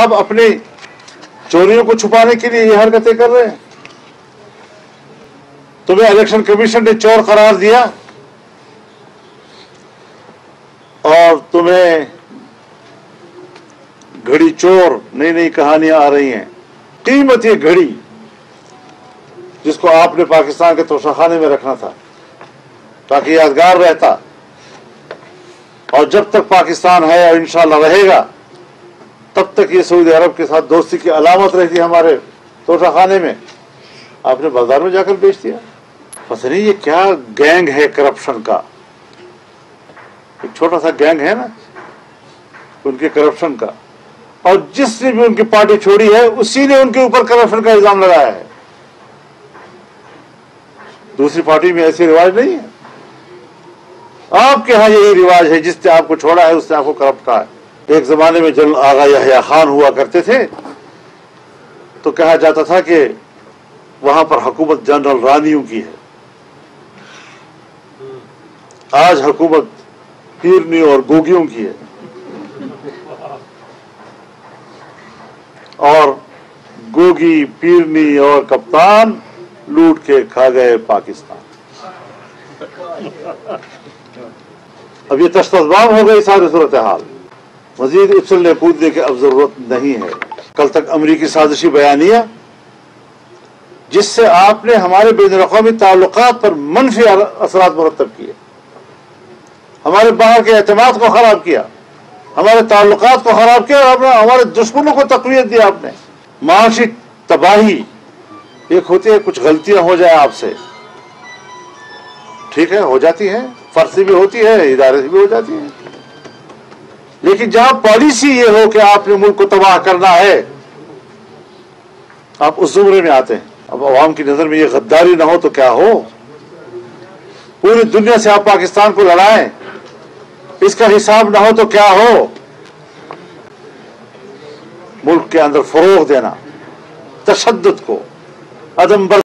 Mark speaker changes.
Speaker 1: अब अपनी चोरियों को छुपाने के लिए ये हरकतें कर रहे हैं। तुम्हें इलेक्शन कमीशन ने चोर करार दिया और तुम्हें घड़ी चोर नई नई कहानियां आ रही हैं। कीमती घड़ी जिसको आपने पाकिस्तान के तोशाखाने में रखना था ताकि यादगार रहता, और जब तक पाकिस्तान है और इंशाअल्लाह रहेगा तब तक ये सऊदी अरब के साथ दोस्ती की अलामत रहती है हमारे तोशाखाने में, आपने बाजार में जाकर बेच दिया। पता नहीं ये क्या गैंग है करप्शन का, एक छोटा सा गैंग है ना उनके करप्शन का, और जिसने भी उनकी पार्टी छोड़ी है उसी ने उनके ऊपर करप्शन का इल्जाम लगाया है। दूसरी पार्टी में ऐसे रिवाज नहीं है। आपके यहां यही रिवाज है, जिसने आपको छोड़ा है उसने आपको करप्ट कहा है। एक जमाने में जनरल आगा यहया खान हुआ करते थे तो कहा जाता था कि वहां पर हुकूमत जनरल रानियों की है। आज हुकूमत पीरनी और गोगियों की है, और गोगी, पीरनी और कप्तान लूट के खा गए पाकिस्तान। अब ये तश्तज़बाम हो गई सारी सूरत हाल। मजीद उछलने कूदने की अब जरूरत नहीं है। कल तक अमरीकी साजिशी बयानिया जिससे आपने हमारे बैनुल-अक़वामी ताल्लुकात पर मनफी असरात मुरत्तब किए, हमारे बाहर के एतमाद को खराब किया, हमारे ताल्लुकात को खराब किया, और हमारे दुश्मनों को तक़वियत दी आपने। माशी तबाही एक होती है, कुछ गलतियां हो जाए आपसे, ठीक है, हो जाती है, फर्जी भी होती है, इदारे से भी हो जाती है, लेकिन जहां पॉलिसी ये हो कि आपने मुल्क को तबाह करना है, आप उस जुमरे में आते हैं। अब अवाम की नजर में ये गद्दारी ना हो तो क्या हो? पूरी दुनिया से आप पाकिस्तान को लड़ाएं, इसका हिसाब ना हो तो क्या हो? मुल्क के अंदर फरोग देना, तशद्दुद को, अदम